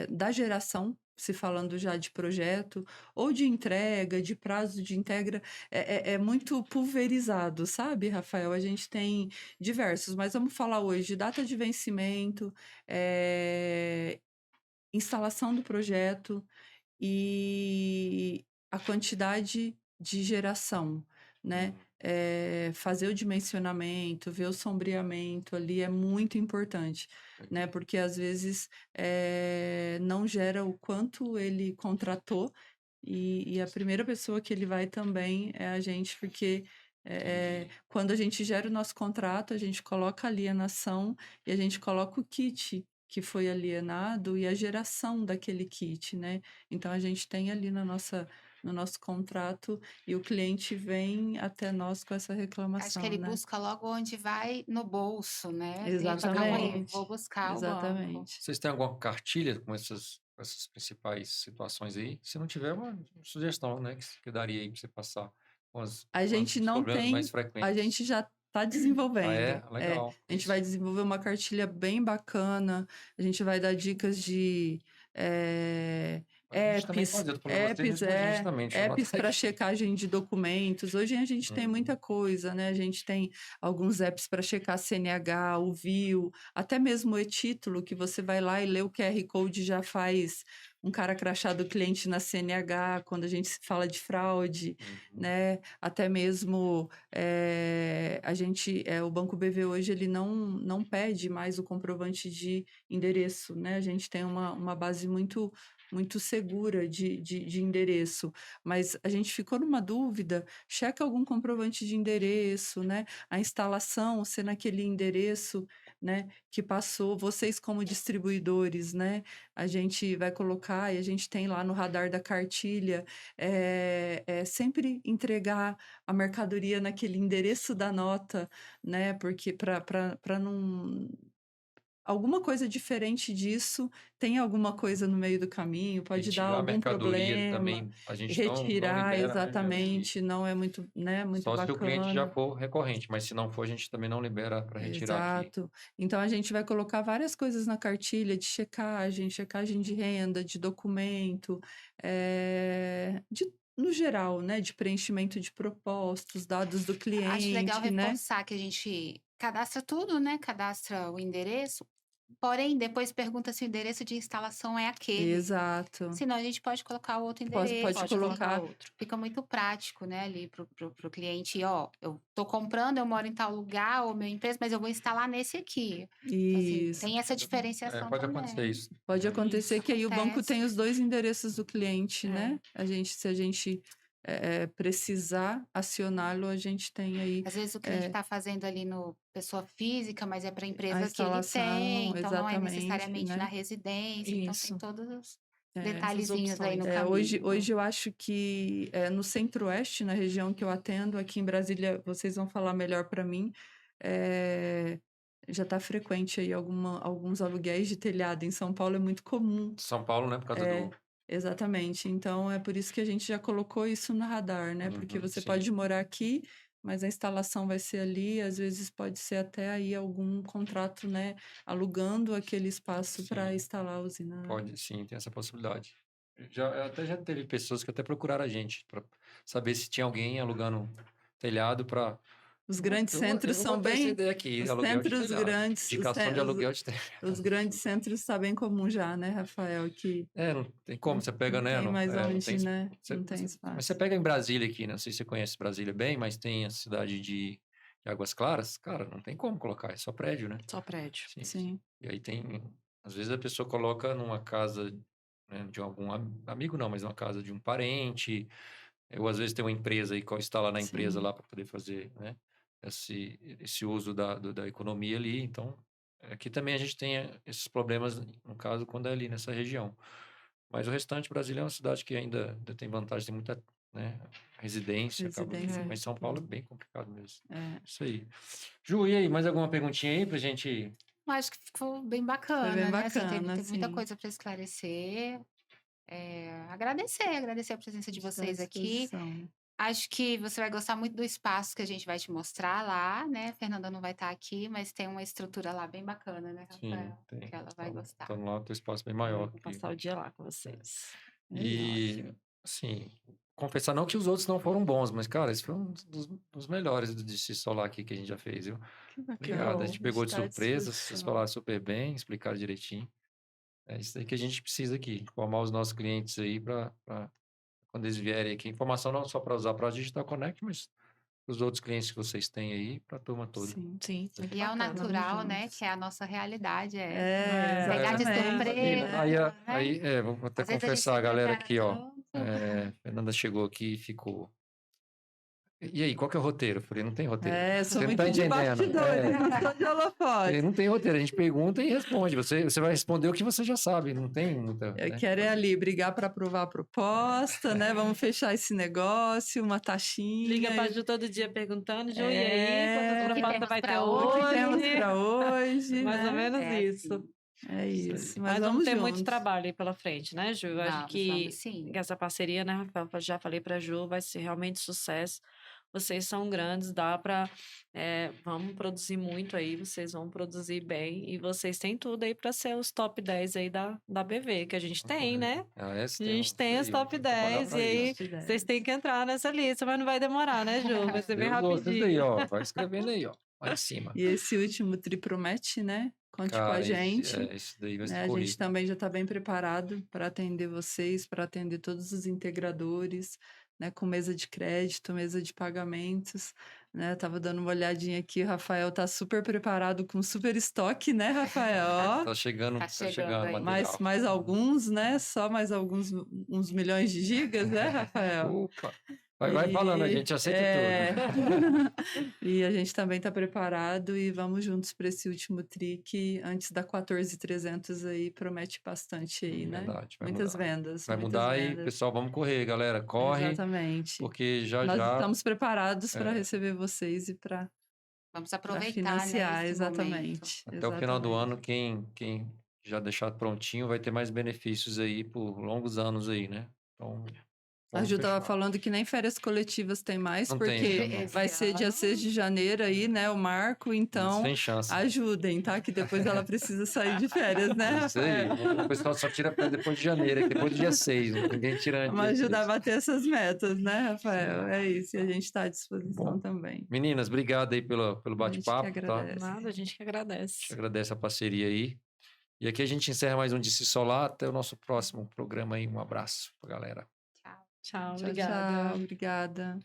da geração, se falando já de projeto, ou de entrega, de prazo de entrega, é muito pulverizado, sabe, Rafael? A gente tem diversos, mas vamos falar hoje de data de vencimento, instalação do projeto e a quantidade de geração, né? Fazer o dimensionamento, ver o sombreamento ali é muito importante, né? Porque às vezes não gera o quanto ele contratou e a primeira pessoa que ele vai também é a gente, porque quando a gente gera o nosso contrato, a gente coloca a alienação e a gente coloca o kit que foi alienado e a geração daquele kit, né? Então a gente tem ali no nosso contrato e o cliente vem até nós com essa Acho que reclamação, ele né? busca logo onde vai no bolso, né? Ele fala, calma aí, Exatamente, vou buscar o banco. exatamente. Vocês têm alguma cartilha com essas principais situações aí? Se não tiver, uma sugestão, né, que eu daria aí para você passar com A gente os não problemas mais tem, a frequentes. gente já está Ah, desenvolvendo. Legal. A gente vai desenvolver uma cartilha bem bacana, a gente vai dar dicas de A gente também pode, eu tô falando vocês, mas com a gente também, deixa eu apps anotar para aqui. checagem de documentos. Hoje a gente tem muita coisa, né? A gente tem alguns apps para checar CNH, o VIO, até mesmo o e-título, que você vai lá e lê o QR Code e já faz um cara crachá do cliente na CNH, quando a gente fala de fraude, né? Até mesmo o Banco BV hoje ele não pede mais o comprovante de endereço, né? A gente tem uma base muito segura de endereço, mas a gente ficou numa dúvida, checa algum comprovante de endereço, né? A instalação ser naquele endereço, né? Que passou, vocês como distribuidores, né? A gente vai colocar e a gente tem lá no radar da cartilha, sempre entregar a mercadoria naquele endereço da nota, né? Porque para não alguma coisa diferente disso, tem alguma coisa no meio do caminho, pode dar Retirar a algum mercadoria problema, também, a gente não retirar libera, né? exatamente, não é muito, né, muito Só se o cliente já bacana. for recorrente, mas se não for, a gente também não libera para retirar aqui. Exato. Então a gente vai colocar várias coisas na cartilha de checagem de renda, de documento, no geral, né, de preenchimento de propostas, dados do Acho legal cliente, né? reforçar que a gente cadastra tudo, né? Cadastra o endereço, porém, depois pergunta se o endereço de instalação é aquele. Exato. Senão a gente pode colocar outro Pode endereço. Pode colocar outro. Fica muito prático, né, ali pro cliente. Ó, eu tô comprando, eu moro em tal lugar, ou minha empresa, mas eu vou instalar nesse aqui. Então, assim, Isso. tem essa diferenciação Pode acontecer também. isso. Pode acontecer Isso que aí o banco acontece. tem os 2 endereços do cliente, É. né? Se a gente precisar acioná-lo, a gente tem aí Às vezes o cliente está fazendo ali no pessoa física, mas é para a a empresa que ele instalação, tem, então não é exatamente, necessariamente na né? residência, então tem Isso. todos os Essas detalhezinhos aí opções. no caminho. Hoje eu acho que no Centro-Oeste, na região que eu atendo, aqui em Brasília, vocês vão falar melhor para mim, já está frequente aí alguns aluguéis de telhado. Em São Paulo é muito comum. São Paulo, né? Por causa Exatamente. Então, é por isso que a gente já colocou isso no radar, né? Porque você sim. pode morar aqui, mas a instalação vai ser ali, às vezes pode ser até aí algum contrato, né? Alugando aquele espaço para Sim. instalar a usina. Pode, sim, tem essa possibilidade. Já teve pessoas que até procuraram a gente para saber se tinha alguém alugando telhado para. Os grandes Eu vou centros são botar essa bem. ideia aqui, Os aluguel de centros telhado. grandes, os, Indicação de cen- os, aluguel de telhado. os grandes centros está bem comum já, né, Rafael? Que Não tem como, você pega, não né? tem mais Não onde, tem, né? você- Não tem mas espaço. você pega em Brasília aqui, né? Não sei se você conhece Brasília bem, mas tem a cidade de Águas Claras, cara, não tem como colocar, é só prédio, né? Só prédio. Sim. Sim. E aí tem, às vezes a pessoa coloca numa casa, né, de algum amigo, não, mas numa casa de um parente, ou às vezes tem uma empresa aí que está lá na empresa Sim. lá para poder fazer, né, esse uso da economia ali. Então, aqui também a gente tem esses problemas, no caso, quando é ali nessa região. Mas o restante, Brasília é uma cidade que ainda tem vantagem, tem muita, né, residência, Residência. mas São Paulo é bem complicado mesmo. É. Isso aí. Ju, e aí, mais alguma perguntinha aí pra gente? Eu acho que ficou bem bacana, bem né? Assim, bacana, teve muita sim. coisa para esclarecer. Agradecer a presença de Estou à vocês aqui. disposição. Acho que você vai gostar muito do espaço que a gente vai te mostrar lá, né? Fernanda não vai estar aqui, mas tem uma estrutura lá bem bacana, né, Sim, Rafael? tem. Que ela vai gostar. Então lá tem espaço bem maior. Vou passar o dia lá com vocês. E, assim, confessar não que os outros não foram bons, mas, cara, esse foi um dos melhores do DC Solar aqui que a gente já fez, viu? Que bacana. Obrigado. A gente pegou de Está à surpresa, vocês disposição. falaram super bem, explicaram direitinho. É isso aí que a gente precisa aqui, informar os nossos clientes aí para quando eles vierem aqui. Informação não só para usar para a Digital Connect, mas os outros clientes que vocês têm aí, para a turma toda. Sim. Sim, muito E é o bacana. natural, né? juntos. Que é a nossa realidade. É, Pegar de exatamente. surpresa. Aí, né? vou até Às vezes a gente confessar, se galera, prepara aqui, ó. tanto. Fernanda chegou aqui e ficou. E aí, qual que é o roteiro? Eu falei, não tem roteiro. Sou Você não muito tá de entendendo. bastidores, não sou de holofote. Não tem roteiro, a gente pergunta e responde. Você vai responder o que você já sabe, não tem muita. Eu Né? quero ali brigar para aprovar a proposta, né? Vamos fechar esse negócio, uma taxinha. Liga pra Ju todo dia perguntando, Ju, e aí, É, quantas O que propostas temos vai ter pra O que temos hoje? para hoje, Mais ou né? menos isso. assim. É isso. Mas Mas vamos vamos ter muito juntos. trabalho aí pela frente, né, Ju? Eu acho Vamos sim. que essa parceria, né, Rafael, eu já falei pra Ju, vai ser realmente sucesso. Vocês são grandes, dá pra... vamos produzir muito aí, vocês vão produzir bem. E vocês têm tudo aí pra ser os top 10 aí da BV, que a gente tem, né? A gente tem os top 10 e aí vocês têm que entrar nessa lista, mas não vai demorar, né, Ju? Vai ser bem rapidinho. Aí, ó, vai escrevendo aí, ó, lá em cima. E esse último tri promete, né? Conte com a Cara, gente. isso daí vai né? ser A gente corrido. também já está bem preparado para atender vocês, para atender todos os integradores, né? Com mesa de crédito, mesa de pagamentos, né? Tava dando uma olhadinha aqui, o Rafael tá super preparado com super estoque, né, Rafael? Ó, Tá chegando Tá chegando aí. material. mais alguns, né? Só mais alguns, uns milhões de gigas, né, Rafael? Opa! Vai falando, a gente aceita tudo. E a gente também está preparado e vamos juntos para esse último tri que antes da 14.300 aí promete bastante aí, né? Verdade, vai Muitas mudar. vendas. Vai muitas mudar e, vendas. pessoal, vamos correr, galera. Corre, Exatamente. porque já Nós já estamos preparados para receber vocês e para Vamos aproveitar, né, financiar, esse momento. exatamente. até o final do ano, quem já deixar prontinho vai ter mais benefícios aí por longos anos aí, né? Então, A vamos Ju estava fechar. falando que nem férias coletivas tem mais, Não tem, porque então não. vai ser dia 6 de janeiro aí, né, o marco, então Sem chance. ajudem, tá? Que depois ela precisa sair de férias, né, Isso aí. Rafael? O pessoal só tira depois de janeiro, depois do dia 6. Ninguém tira antes. Vamos ajudar a bater essas metas, né, Rafael? É isso, e a gente está à disposição Bom. também. Meninas, obrigado aí pelo A gente que bate-papo, tá? agradece. Nada, a gente que agradece. A gente agradece a parceria aí. E aqui a gente encerra mais um DC Solar. Até o nosso próximo programa aí. Um abraço pra galera. Tchau. Tchau, Tchau, obrigada. tchau, obrigada.